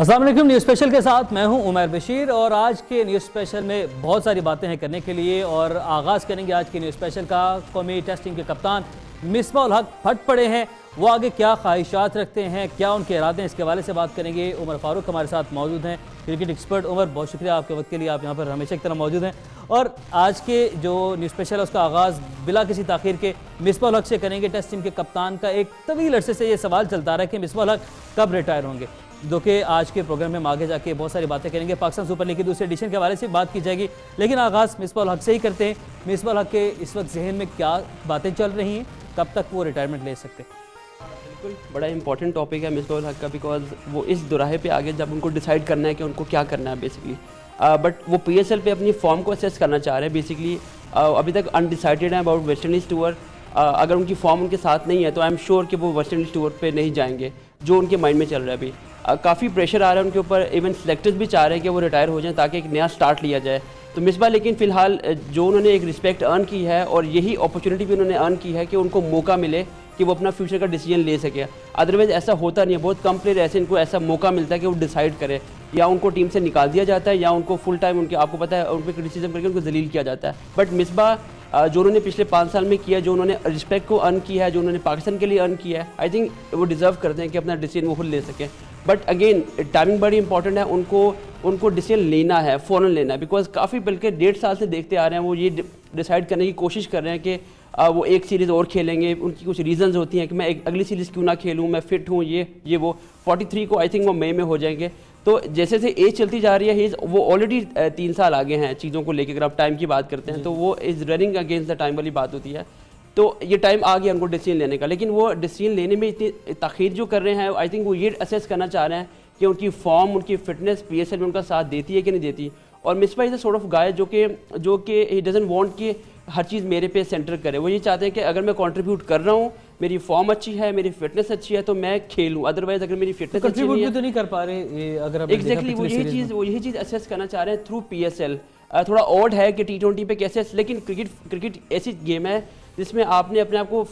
अस्सलाम वालेकुम। News special के साथ मैं हूं उमर बशीर और आज के न्यूज़ स्पेशल में बहुत सारी बातें हैं करने के लिए और आगाज़ करेंगे आज के न्यूज़ स्पेशल का। कौमी टेस्ट टीम के कप्तान मिसबाह उल हक फट पड़े हैं, वो आगे क्या ख्वाहिशात रखते हैं, क्या उनके इरादे हैं, इसके हवाले से बात करेंगे। उमर फारूक हमारे साथ मौजूद हैं, क्रिकेट एक्सपर्ट। उमर, बहुत शुक्रिया आपके वक्त के लिए, आप यहाँ पर हमेशा की तरह मौजूद हैं। और आज के जो न्यूज़ स्पेशल है उसका आगाज़ बिला किसी ताख़ीर के मिसबाह उल हक से करेंगे। टेस्ट टीम के कप्तान का एक तवील अरसे से ये सवाल चलता रहा है कि मिसबाह उल हक कब रिटायर होंगे, जो कि आज के प्रोग्राम में हम आगे जाके बहुत सारी बातें करेंगे। पाकिस्तान सुपर लीग की दूसरे एडिशन के हवाले से बात की जाएगी, लेकिन आगाज़ मिसबाह उल हक से ही करते हैं। मिसबाह उल हक के इस वक्त जहन में क्या बातें चल रही हैं, कब तक वो रिटायरमेंट ले सकते हैं? बिल्कुल, बड़ा इंपॉर्टेंट टॉपिक है मिसबाह उल हक का, बिकॉज वो इस दुराहे पे आगे जब उनको डिसाइड करना है कि उनको क्या करना है बेसिकली, बट वो PSL पे अपनी फॉर्म को असेस करना चाह रहे हैं बेसिकली। अभी तक अनडिसाइडेड है अबाउट वेस्ट इंडीज़ टूर। अगर उनकी फॉर्म उनके साथ नहीं है तो आई एम श्योर कि वो वेस्ट इंडीज़ टूर पे नहीं जाएंगे, जो उनके माइंड में चल रहा है अभी। काफ़ी प्रेशर आ रहा है उनके ऊपर, इवन सेलेक्टर्स भी चाह रहे हैं कि वो रिटायर हो जाएं ताकि एक नया स्टार्ट लिया जाए। तो मिसबाह लेकिन फ़िलहाल जो उन्होंने एक रिस्पेक्ट अर्न की है और यही अपॉर्चुनिटी भी उन्होंने अर्न की है कि उनको मौका मिले कि वो अपना फ्यूचर का डिसीजन ले सके। अदरवाइज़ ऐसा होता नहीं है, बहुत कम प्लेयर ऐसे इनको ऐसा मौका मिलता है कि वो डिसाइड करे, या उनको टीम से निकाल दिया जाता है या उनको फुल टाइम उनके, आपको पता है, उन पर क्रिटिसिज्म करके उनको जलील किया जाता है। बट मिसबाह जो उन्होंने पिछले 5 साल में किया, जो उन्होंने रिस्पेक्ट को अर्न किया है, जो उन्होंने पाकिस्तान के लिए अर्न किया है, आई थिंक वो डिज़र्व करते हैं कि अपना डिसीजन वो खुद ले सकें। बट अगेन टाइमिंग बड़ी इंपॉर्टेंट है, उनको डिसीजन लेना है, फ़ौरन लेना है, बिकॉज काफ़ी बल्कि 1.5 साल से देखते आ रहे हैं वो ये डिसाइड करने की कोशिश कर रहे हैं कि वो एक सीरीज़ और खेलेंगे। उनकी कुछ रीजंस होती हैं कि मैं एक अगली सीरीज़ क्यों ना खेलूँ, मैं फिट हूँ, ये वो 43 को आई थिंक वो मई में हो जाएंगे। तो जैसे जैसे एज चलती जा रही है, वो ऑलरेडी 3 साल आगे हैं चीज़ों को लेकर। अगर आप टाइम की बात करते हैं तो वो is running against the time वाली बात होती है। तो ये टाइम आ गया उनको डिसीजन लेने का, लेकिन वो डिसीजन लेने में इतनी ताख़ीर जो कर रहे हैं, आई थिंक वो ये असेस करना चाह रहे हैं कि उनकी फॉर्म, उनकी फिटनेस PSL में उनका साथ देती है कि नहीं देती। और Misbah is a sort of guy जो कि ही डजंट वांट कि हर चीज़ मेरे पे सेंटर करे। वो ये चाहते हैं कि अगर मैं कंट्रीब्यूट कर रहा हूँ, मेरी फॉर्म अच्छी है, मेरी फिटनेस अच्छी है, तो मैं खेलूँ। अदरवाइज अगर मेरी फिटनेस तो कंट्रीब्यूट भी तो नहीं कर पा रहे, अगर एग्जैक्टली वो यही चीज़ असेस करना चाह रहे हैं थ्रू PSL। थोड़ा ऑड है कि T20 पे कैसे, लेकिन क्रिकेट ऐसी गेम है जिसमें आपने अपने आप को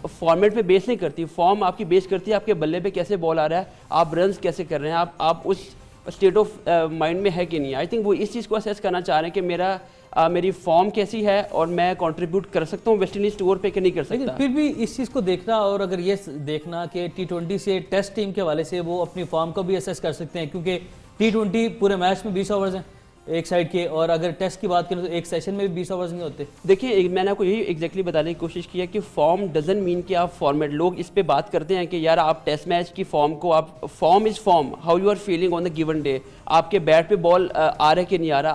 फॉर्मेट पे बेस नहीं करती, फॉर्म आपकी बेस करती है आपके बल्ले पे कैसे बॉल आ रहा है, आप रन्स कैसे कर रहे हैं, आप उस स्टेट ऑफ माइंड में है कि नहीं। आई थिंक वो इस चीज़ को असेस करना चाह रहे हैं कि मेरी फॉर्म कैसी है और मैं कंट्रीब्यूट कर सकता हूँ वेस्ट इंडीज़ टूर पे कि नहीं कर सकता। लेकिन फिर भी इस चीज़ को देखना, और अगर ये देखना कि T20 से टेस्ट टीम के हवाले से वो अपनी फॉर्म को भी असेस कर सकते हैं, क्योंकि T20 पूरे मैच में 20 ओवर्स हैं एक साइड के, और अगर टेस्ट की बात करें तो एक सेशन में भी 20 ओवर्स नहीं होते। देखिए, मैंने आपको यही एग्जैक्टली बताने की कोशिश की है कि फॉर्म डजंट मीन कि आप फॉर्मेट। लोग इस पे बात करते हैं कि यार आप टेस्ट मैच की फॉर्म को, आप form is form, how you are feeling on the given day, आपके बैट पे बॉल आ रहा है कि नहीं आ रहा,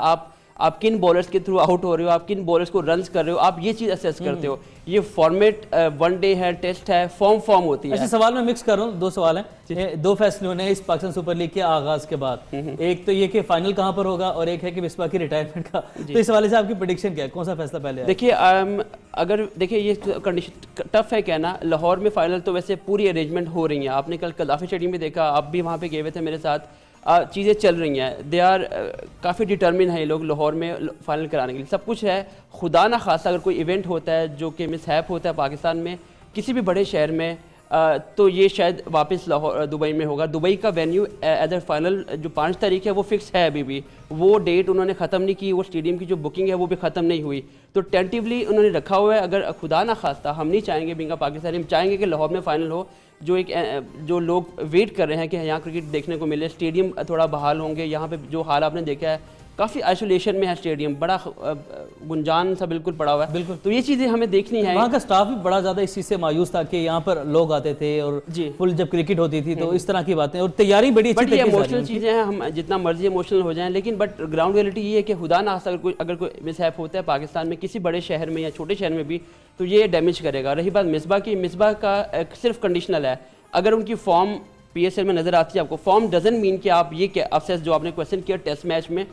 आप किन बॉलर्स के थ्रू आउट हो रहे हो, आप किन बॉलर्स को रन्स कर रहे हो, आप ये चीज़ असेस करते हो। ये फॉर्मेट वनडे है, टेस्ट है, फॉर्म होती है। अच्छा, सवाल मैं मिक्स कर रहा हूँ, 2 सवाल हैं। 2 फैसले होने हैं इस पाकिस्तान सुपर लीग के आगाज़ के बाद। एक तो ये कि फाइनल कहाँ पर होगा, और एक है कि मिसबाह की रिटायरमेंट का। तो इस हवाले से आपकी प्रेडिक्शन क्या है, कौन सा फैसला पहले? देखिए ये कंडीशन टफ है कहना। लाहौर में फाइनल तो वैसे पूरी अरेंजमेंट हो रही है, आपने कल कदाफी स्टेडियम में देखा, आप भी वहाँ पे गए हुए थे मेरे साथ, चीज़ें चल रही हैं। दे आर काफ़ी डिटर्मिन है ये लोग लाहौर में फाइनल कराने के लिए, सब कुछ है। खुदा ना खासा अगर कोई इवेंट होता है जो कि मिसहैप होता है पाकिस्तान में किसी भी बड़े शहर में, तो ये शायद वापस लाहौर दुबई में होगा। दुबई का वेन्यू एज अ फाइनल जो 5 तारीख है वो फिक्स है, अभी भी वो डेट उन्होंने ख़त्म नहीं की, वो स्टेडियम की जो बुकिंग है वो भी ख़त्म नहीं हुई, तो टेंटिवली उन्होंने रखा हुआ है। अगर खुदा ना खास्ता, हम नहीं चाहेंगे बिंगा पाकिस्तानी, हम चाहेंगे कि लाहौर में फ़ाइनल हो, जो लोग वेट कर रहे हैं कि यहाँ क्रिकेट देखने को मिले, स्टेडियम थोड़ा बहाल होंगे। यहाँ पे जो हाल आपने देखा है, काफ़ी आइसोलेशन में है स्टेडियम, बड़ा गुंजान सा बिल्कुल पड़ा हुआ है। बिल्कुल, तो ये चीज़ें हमें देखनी है। वहाँ का स्टाफ भी बड़ा ज़्यादा इस चीज़ से मायूस था कि यहाँ पर लोग आते थे और फुल जब क्रिकेट होती थी तो इस तरह की बातें, और तैयारी बड़ी अच्छी। बट इमोशनल चीज़ें हैं, हम जितना मर्जी इमोशनल हो जाएं, लेकिन बट ग्राउंड रियलिटी ये है कि खुदा ना अगर कोई मिसहैप होता है पाकिस्तान में किसी बड़े शहर में या छोटे शहर में भी, तो ये डैमेज करेगा। रही बात मिसबाह की, मिसबाह का सिर्फ कंडीशनल है, अगर उनकी फॉर्म PSL में नज़र आती है आपको। फॉर्म डजंट मीन कि आप ये क्या अफसेस जो आपने क्वेश्चन किया टेस्ट मैच में,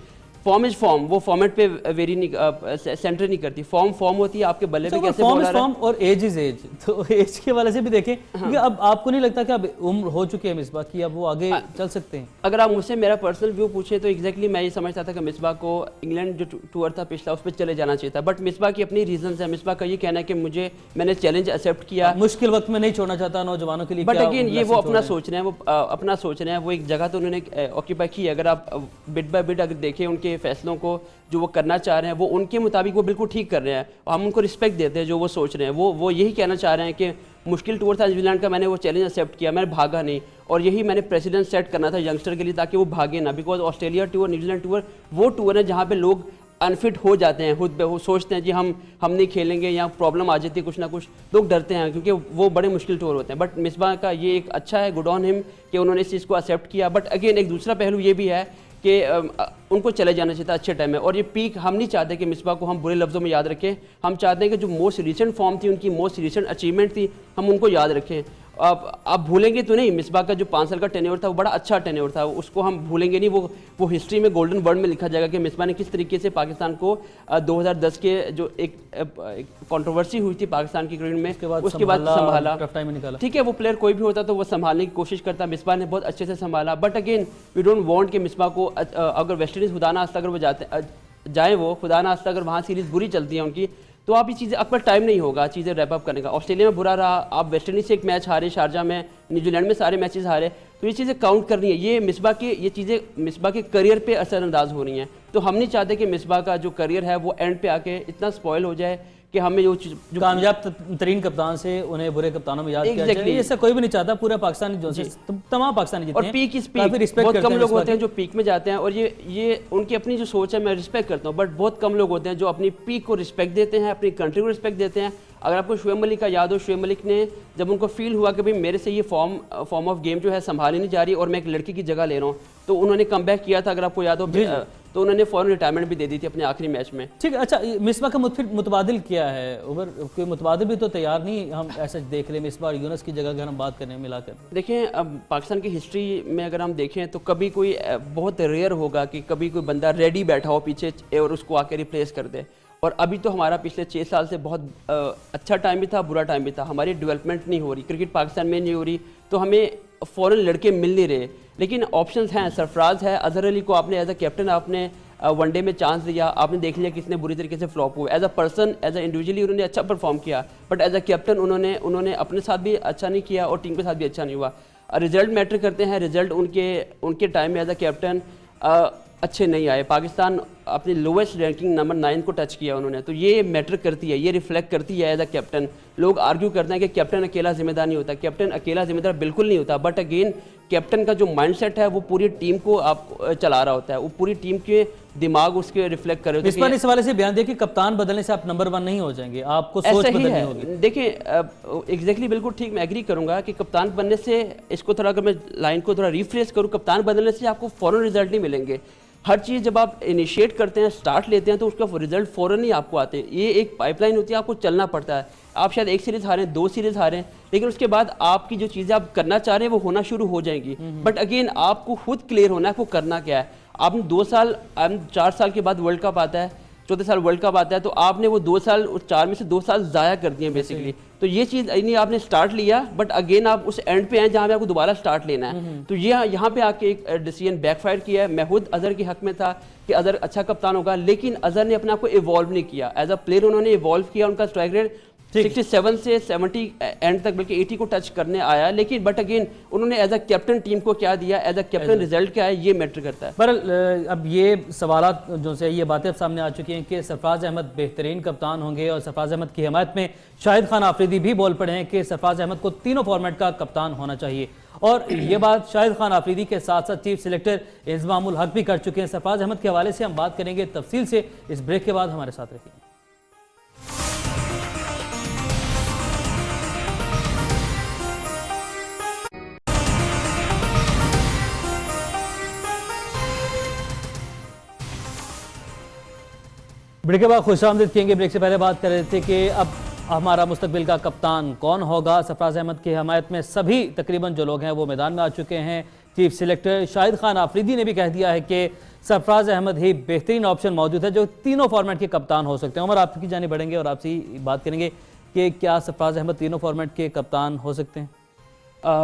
फॉर्म इज फॉर्म, वो फॉर्मेट पे वेरी नहीं सेंटर नहीं करती। फॉर्म होती है, आपके बल्ले पे कैसे फॉर्म इज फॉर्म और एज इज एज, तो एज के वाले से भी देखें क्योंकि अब आपको नहीं लगता कि अब उम्र हो चुकी है मिसबा की, अब वो आगे चल सकते हैं? अगर आप मुझसे मेरा पर्सनल व्यू पूछे तो एग्जैक्टली मैं ये समझता था कि मिसबा को इंग्लैंड जो टूर था पिछला उस पर चले जाना चाहिए था, बट मिसबा की अपनी रीजंस है। मिसबा का ये कहना है कि मैंने चैलेंज एक्सेप्ट किया, मुश्किल वक्त में नहीं छोड़ना चाहता नौजवानों के लिए, बट अगेन ये वो अपना सोच रहे हैं, वो अपना सोच रहे हैं, वो एक जगह तो उन्होंने ऑक्यूपाई की है। अगर आप बिट बाय बिट अगर देखें उनके फैसलों को, जो वो करना चाह रहे हैं, वो उनके मुताबिक वो बिल्कुल ठीक कर रहे हैं, हम उनको रिस्पेक्ट देते हैं जो वो सोच रहे हैं। वो यही कहना चाह रहे हैं कि मुश्किल टूर था न्यूजीलैंड का, मैंने वो चैलेंज एक्सेप्ट किया, मैंने भागा नहीं, और यही मैंने प्रेसिडेंट सेट करना था यंगस्टर के लिए ताकि वो भागे ना। Because Australia tour, New Zealand tour वो टूर है जहाँ पे लोग अनफिट हो जाते हैं, खुद वो सोचते हैं जी हम नहीं खेलेंगे, या प्रॉब्लम आ जाती है, कुछ ना कुछ लोग डरते हैं क्योंकि वो बड़े मुश्किल टूर होते हैं। बट मिसबा का ये एक अच्छा है, गुड ऑन हिम कि उन्होंने इस चीज़ को एक्सेप्ट किया। बट अगेन एक दूसरा पहलू ये भी है कि उनको चले जाना चाहिए था अच्छे टाइम में, और ये पीक हम नहीं चाहते कि मिसबा को हम बुरे लफ्ज़ों में याद रखें। हम चाहते हैं कि जो मोस्ट रिसेंट फॉर्म थी, उनकी मोस्ट रिसेंट अचीवमेंट थी, हम उनको याद रखें। आप भूलेंगे तो नहीं, मिसबा का जो 5 साल का टेन्योर था वो बड़ा अच्छा टेन्योर था, उसको हम भूलेंगे नहीं। वो हिस्ट्री में गोल्डन वर्ड में लिखा जाएगा कि मिसबा ने किस तरीके से पाकिस्तान को 2010 के जो एक कंट्रोवर्सी हुई थी पाकिस्तान की क्रिकेट में, उसके बाद संभाला, ठीक है। वो प्लेयर कोई भी होता तो वो संभालने की कोशिश करता, मिसबा ने बहुत अच्छे से संभाला। But again we don't want कि मिसबा को अगर वेस्ट इंडीज़ खुदा ना खास्ता अगर वो जाए वो खुदा ना खास्ता अगर वहाँ सीरीज़ बुरी चलती है उनकी, तो आप ये चीज़ें, आपका टाइम नहीं होगा चीज़ें रैप अप करने का। ऑस्ट्रेलिया में बुरा रहा, आप वेस्ट इंडीज़ से एक मैच हारे, शारजा में, न्यूजीलैंड में सारे मैचेस हारे, तो ये चीज़ें काउंट करनी है। ये मिसबा की ये चीज़ें मिसबा के करियर पे असरअंदाज हो रही हैं। तो हम नहीं चाहते कि मिसबा का जो करियर है वो एंड पे आके इतना स्पॉइल हो जाए कि हमें जो कामयाब तरीन कप्तान से उन्हें बुरे कप्तानों में याद किया जाए, ऐसा कोई भी नहीं चाहता। पूरा पाकिस्तानी जो तमाम पाकिस्तानी जितने और पीक इस पीक बहुत कम लोग होते हैं जो पीक में जाते हैं, और ये उनकी अपनी जो सोच है मैं रिस्पेक्ट करता हूँ, बट बहुत कम लोग होते हैं जो अपनी पीक को रिस्पेक्ट देते हैं, अपनी कंट्री को रिस्पेक्ट देते हैं। अगर आपको शुएब मलिक का याद हो, शुएब मलिक ने जब उनको फील हुआ कि भाई मेरे से ये फॉर्म ऑफ गेम जो है संभाली नहीं जा रही और मैं एक लड़की की जगह ले रहा हूँ, तो उन्होंने कम बैक किया था, अगर आपको याद हो, तो उन्होंने फौरन रिटायरमेंट भी दे दी थी अपने आखिरी मैच में। ठीक है, अच्छा मिसबा का मुतबादिल क्या है? ओवर कोई मुतबादिल भी तो तैयार नहीं, हम ऐसा देख रहे मिसबा और यूनुस की जगह अगर हम बात करें मिलाकर। देखें, अब पाकिस्तान की हिस्ट्री में अगर हम देखें तो कभी कोई बहुत रेयर होगा कि कभी कोई बंदा रेडी बैठा हो पीछे और उसको आके रिप्लेस कर दे। और अभी तो हमारा पिछले 6 साल से बहुत अच्छा टाइम भी था, बुरा टाइम भी था, हमारी डेवलपमेंट नहीं हो रही, क्रिकेट पाकिस्तान में नहीं हो रही, तो हमें फ़ॉरेन लड़के मिल नहीं रहे। लेकिन ऑप्शंस हैं, सरफराज है, अजहर अली को आपने एज अ कैप्टन आपने वनडे में चांस दिया, आपने देख लिया किसने बुरी तरीके से फ्लॉप हुआ। As a person, as a individually उन्होंने अच्छा परफॉर्म किया, बट एज अ कैप्टन उन्होंने अपने साथ भी अच्छा नहीं किया और टीम के साथ भी अच्छा नहीं हुआ। रिजल्ट मैटर करते हैं, रिजल्ट उनके टाइम में एज अ कैप्टन अच्छे नहीं आए। पाकिस्तान अपनी लोवेस्ट रैंकिंग नंबर 9 को टच किया उन्होंने, तो ये मैटर करती है, ये रिफ्लेक्ट करती है एज अ कैप्टन। लोग आर्ग्यू करते हैं कि कैप्टन अकेला जिम्मेदार नहीं होता, कैप्टन अकेला जिम्मेदार बिल्कुल नहीं होता, बट अगेन कैप्टन का जो माइंडसेट है वो पूरी टीम को आप चला रहा होता है, वो पूरी टीम के दिमाग उसके रिफ्लेक्ट कर रहे होते हैं। इस हवाले से बयान दिया कि कप्तान बदलने से आप नंबर 1 नहीं हो जाएंगे, आपको सोच बदलनी होगी। देखिए एग्जैक्टली बिल्कुल ठीक, मैं एग्री करूंगा कि कप्तान बनने से, इसको थोड़ा अगर मैं लाइन को थोड़ा रिफ्रेश करूँ, कप्तान बदलने से आपको फौरन रिजल्ट नहीं मिलेंगे। हर चीज़ जब आप इनिशिएट करते हैं, स्टार्ट लेते हैं, तो उसका रिजल्ट फ़ौरन ही आपको आते हैं। ये एक पाइपलाइन होती है, आपको चलना पड़ता है। आप शायद 1 सीरीज़ हारें, 2 सीरीज़ हारें, लेकिन उसके बाद आपकी जो चीज़ें आप करना चाह रहे हैं वो होना शुरू हो जाएंगी। बट अगेन आपको खुद क्लियर होना है आपको करना क्या है। आपने 4 साल के बाद वर्ल्ड कप आता है, 14 साल वर्ल्ड कप आता है, तो आपने वो 2 साल, उस 4 में से 2 साल ज़ाया कर दिए बेसिकली। तो ये चीज़ नहीं, आपने स्टार्ट लिया बट अगेन आप उस एंड पे आए जहाँ पे आपको दोबारा स्टार्ट लेना है। तो ये यहाँ पे आके एक डिसीजन बैकफायर किया है। मैं खुद अजहर के हक में था कि अजहर अच्छा कप्तान होगा, लेकिन अजहर ने अपने आप को इवॉल्व नहीं किया। एज अ प्लेयर उन्होंने इवॉल्व किया, उनका स्ट्राइक रेट 67 से 70 एंड तक बल्कि 80 को टच करने आया, लेकिन बट अगेन उन्होंने एज अ कैप्टन टीम को क्या दिया, एज अ कैप्टन रिजल्ट क्या है, ये मैटर करता है। पर अब ये सवालात जो से ये बातें अब सामने आ चुकी हैं कि सरफराज अहमद बेहतरीन कप्तान होंगे, और सरफराज अहमद की हिमायत में शाहिद खान आफरीदी भी बोल पड़े हैं कि सरफराज अहमद को तीनों फॉर्मेट का कप्तान होना चाहिए। और ये बात शाहिद खान आफरीदी के साथ साथ चीफ सिलेक्टर इंजमामुल हक भी कर चुके हैं। सरफराज अहमद के हवाले से हम बात करेंगे तफसील से इस ब्रेक के बाद। हमारे साथ रखिए। ब्रेक के बाद खुशामदीद कहेंगे। ब्रेक से पहले बात कर रहे थे कि अब हमारा मुस्तकबिल का कप्तान कौन होगा। सरफराज अहमद की हमायत में सभी तकरीबन जो लोग हैं वो मैदान में आ चुके हैं। चीफ सिलेक्टर शाहिद खान आफरीदी ने भी कह दिया है कि सरफराज अहमद ही बेहतरीन ऑप्शन मौजूद है जो तीनों फॉर्मेट के कप्तान हो सकते हैं। उमर, आपकी जाने बढ़ेंगे और आपसे बात करेंगे कि क्या सरफराज अहमद तीनों फॉर्मेट के कप्तान हो सकते हैं?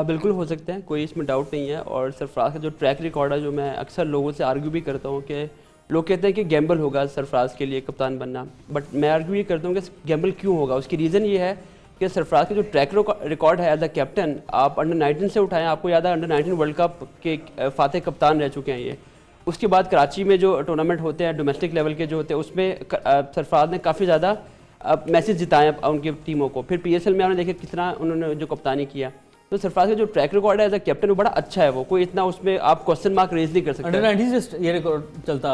बिल्कुल हो सकते हैं, कोई इसमें डाउट नहीं है। और सरफराज का जो ट्रैक रिकॉर्ड है, जो मैं अक्सर लोगों से आर्ग्यू भी करता हूँ कि लोग कहते हैं कि गैम्बल होगा सरफराज के लिए कप्तान बनना, बट मैं आर्ग्यू ये करता हूँ कि गैम्बल क्यों होगा। उसकी रीज़न ये है कि सरफराज का जो ट्रैक रिकॉर्ड है एज अ कैप्टन, आप अंडर 19 से उठाएं, आपको याद है अंडर 19 वर्ल्ड कप के फातह कप्तान रह चुके हैं ये। उसके बाद कराची में जो टूर्नामेंट होते हैं डोमेस्टिक लेवल के जो होते हैं, उसमें सरफराज ने काफ़ी ज़्यादा मैसेज जिताए उनकी टीमों को। फिर PSL में आपने देखे कितना उन्होंने जो कप्तानी किया। तो सरफराज का जो ट्रैक रिकॉर्ड है एज अ कैप्टन वो बड़ा अच्छा है, वो कोई इतना उसमें आप क्वेश्चन मार्क रेज नहीं कर सकते। अंडर 19 से ये रिकॉर्ड चलता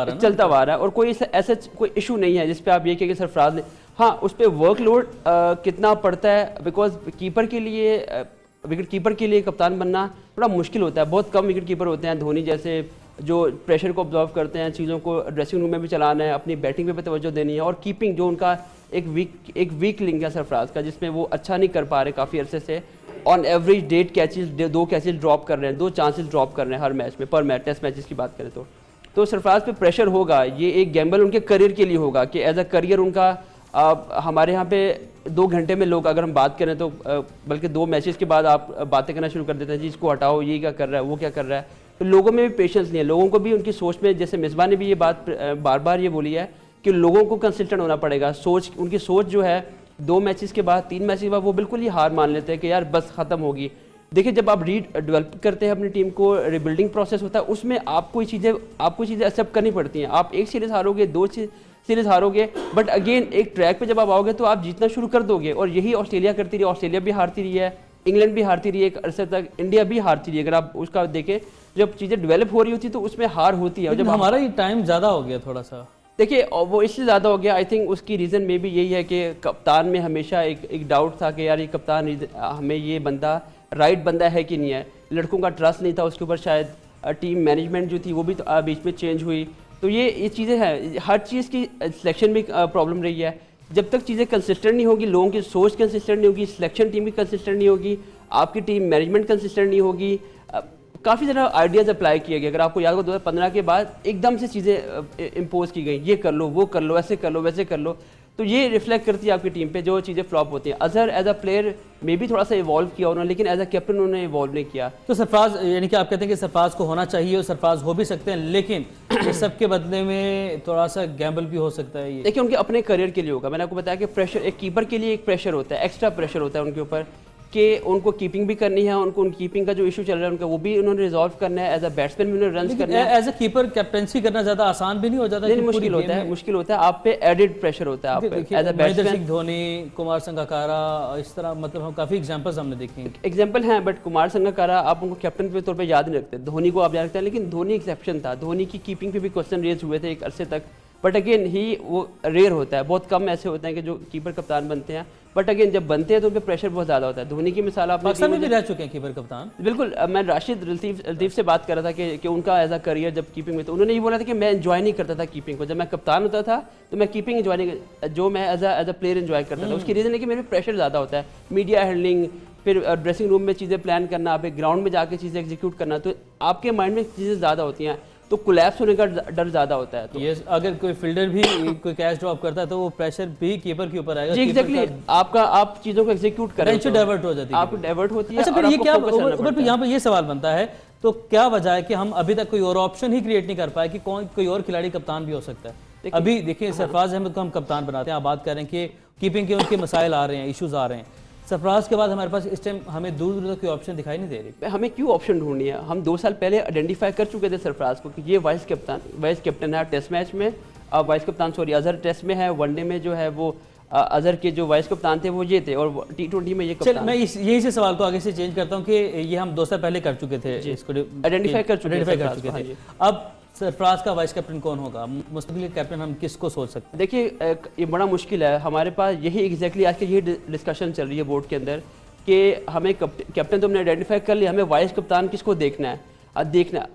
आ रहा है और कोई ऐसा कोई इशू नहीं है जिस पे आप ये कहें कि सरफराज ने, हाँ उस पर वर्कलोड कितना पड़ता है, बिकॉज कीपर के लिए विकेट कीपर के लिए कप्तान बनना थोड़ा मुश्किल होता है। बहुत कम विकेट कीपर होते हैं, धोनी जैसे, जो प्रेशर को ऑब्जर्व करते हैं, चीज़ों को ड्रेसिंग रूम में भी चलाना है, अपनी बैटिंग पे भी तवज्जो देनी है, और कीपिंग जो उनका एक वीक लिंक है सरफराज का, जिसमें वो अच्छा नहीं कर पा रहे काफ़ी अरसे से। ऑन एवरेज 2 कैचेज ड्रॉप कर रहे हैं, 2 चांसेस ड्रॉप कर रहे हैं हर मैच में, पर मैच टेस्ट मैचेस की बात करें तो सरफराज पे प्रेशर होगा। ये एक गैम्बल उनके करियर के लिए होगा कि एज अ करियर उनका हमारे यहाँ पे 2 घंटे में लोग अगर हम बात करें तो बल्कि 2 मैचेस के बाद आप बातें करना शुरू कर देते हैं, जी इसको हटाओ, ये क्या कर रहा है, वो क्या कर रहा है। तो लोगों में भी पेशेंस नहीं है, लोगों को भी उनकी सोच में, जैसे मिसबा ने भी ये बात बार बार ये बोली है कि लोगों को कंसिस्टेंट होना पड़ेगा। उनकी सोच जो है 2 मैचेस के बाद, 3 मैचेस के बाद वो बिल्कुल ही हार मान लेते हैं कि यार बस ख़त्म होगी। देखिए, जब आप डेवलप करते हैं अपनी टीम को, रिबिल्डिंग प्रोसेस होता है, उसमें आपको चीज़ें एक्सेप्ट करनी पड़ती हैं। आप 1 सीरीज़ हारोगे, 2 सीरीज़ हारोगे, बट अगेन एक ट्रैक पे जब आप आओगे तो आप जीतना शुरू कर दोगे। और यही ऑस्ट्रेलिया करती रही, ऑस्ट्रेलिया भी हारती रही है, इंग्लैंड भी हारती रही है एक अरसे तक, इंडिया भी हारती रही है। अगर आप उसका देखें, जब चीज़ें डेवलप हो रही होती तो उसमें हार होती है। जब हमारा ये टाइम ज़्यादा हो गया थोड़ा सा, देखिए वो इससे ज़्यादा हो गया। आई थिंक उसकी रीज़न में भी यही है कि कप्तान में हमेशा एक डाउट था कि यार ये कप्तान हमें ये बंदा राइट बंदा है कि नहीं है। लड़कों का ट्रस्ट नहीं था उसके ऊपर, शायद टीम मैनेजमेंट जो थी वो भी बीच में चेंज हुई। तो ये चीज़ें हैं, हर चीज़ की सिलेक्शन भी प्रॉब्लम रही है। जब तक चीज़ें कंसिस्टेंट नहीं होगी, लोगों की सोच कंसिस्टेंट नहीं होगी, सिलेक्शन टीम की कंसिस्टेंट नहीं होगी, आपकी टीम मैनेजमेंट कंसिस्टेंट नहीं होगी, काफ़ी ज़्यादा आइडियाज़ अप्लाई किए गए। अगर आपको याद हो 2015 के बाद एकदम से चीज़ें इम्पोज की गई, ये कर लो, वो कर लो, ऐसे कर लो, वैसे कर लो, तो ये रिफ्लेक्ट करती है आपकी टीम पे जो चीज़ें फ्लॉप होती हैं। अजहर एज अ प्लेयर में भी थोड़ा सा इवॉल्व किया उन्होंने, लेकिन एज अ कैप्टन उन्होंने इवॉल्व नहीं किया। तो सरफराज, यानी कि आप कहते हैं कि सरफराज को होना चाहिए और सरफराज हो भी सकते हैं, लेकिन इस सब के बदले में थोड़ा सा गैम्बल भी हो सकता है। ये देखिए, उनके अपने करियर के लिए होगा। मैंने आपको बताया कि प्रेशर, एक कीपर के लिए एक प्रेशर होता है, एक्स्ट्रा प्रेशर होता है उनके ऊपर कि उनको कीपिंग भी करनी है, उनको उन कीपिंग का जो इशू चल रहा है उनका वो भी उन्होंने रिजॉल्व करना है। एज अ बैट्समैन भी उन्होंने रन करना है। एज अ कीपर कैप्टनसी करना ज़्यादा आसान भी नहीं हो जाता? नहीं, मुश्किल होता है, आप पे एडेड प्रेशर होता है आप पे as a batsman. Dhoni, Kumar Sangakkara, इस तरह मतलब हम काफ़ी एग्जांपल्स हमने देखे हैं। एग्जांपल हैं, बट कुमार संगकारा आप उनको कैप्टन के तौर पे याद नहीं रखते, धोनी को आप याद रखते हैं, लेकिन धोनी एक्सेप्शन था। धोनी की कीपिंग पे भी क्वेश्चन रेज हुए थे एक अरसे तक, बट अगेन ही वो रेयर होता है, बहुत कम ऐसे होते हैं कि जो कीपर कप्तान बनते हैं। बट अगेन जब बनते हैं तो उन पर प्रेशर बहुत ज़्यादा होता है। धोनी की मिसाल आप पाकिस्तान में भी रह चुके हैं कीपर कप्तान। बिल्कुल, मैं राशिद लतीफ़ से बात कर रहा था कि उनका एज अ करियर जब कीपिंग में, तो उन्होंने ये बोला था कि मैं एंजॉय नहीं करता था कीपिंग को। जब मैं कप्तान होता था तो मैं कीपिंग एंजॉय नहीं, जो मैं एज अ प्लेयर एंजॉय करता था। उसकी रीज़न है कि मेरे प्रेशर ज़्यादा होता है, मीडिया हैंडलिंग, फिर ड्रेसिंग रूम में चीज़ें प्लान करना, आप ग्राउंड में जाके चीज़ें एग्जीक्यूट करना, तो आपके माइंड में चीज़ें ज़्यादा होती हैं, तो कोलैप्स होने का डर ज़्यादा होता है। तो ये अगर कोई फील्डर भी कोई कैच ड्रॉप करता है तो वो प्रेशर भी कीपर के ऊपर आएगा। जी एग्जैक्टली, आप चीज़ों को एग्जीक्यूट करें तो डाइवर्ट हो जाती है, आप डाइवर्ट होती है। अच्छा, फिर ये क्या, बट यहाँ पर ये सवाल बनता है, तो क्या वजह है कि हम अभी तक कोई और ऑप्शन ही क्रिएट नहीं कर पाए कि कोई और खिलाड़ी कप्तान भी हो सकता है? अभी देखिए, सरफराज अहमद को हम कप्तान बनाते हैं, आप बात कर रहे हैं कि कीपिंग के उनके मसाइल आ रहे हैं, इश्यूज आ रहे हैं। सरफराज के बाद हमारे पास इस टाइम हमें दूर दूर तक कोई ऑप्शन दिखाई नहीं दे रही। हमें क्यों ऑप्शन ढूंढनी है? हम 2 साल पहले आइडेंटिफाई कर चुके थे सरफराज को कि ये वाइस कैप्टन है टेस्ट मैच में, वाइस कप्तान अजहर टेस्ट में है, वनडे में जो है वो अजहर के जो वाइस कप्तान थे वो ये थे, और T20 में ये कप्तान। मैं यही से सवाल को आगे से चेंज करता हूँ कि ये हम 2 साल पहले कर चुके थे, इसको आइडेंटिफाई कर चुके थे। अब सरफराज का वाइस कैप्टन कौन होगा? मुस्तकिल कैप्टन हम किसको सोच सकते हैं? देखिए, ये बड़ा मुश्किल है। हमारे पास यही एग्जैक्टली आज की यही डिस्कशन चल रही है बोर्ड के अंदर कि हमें कैप्टन तो हमने आइडेंटिफाई कर लिया, हमें वाइस कप्तान किसको देखना है।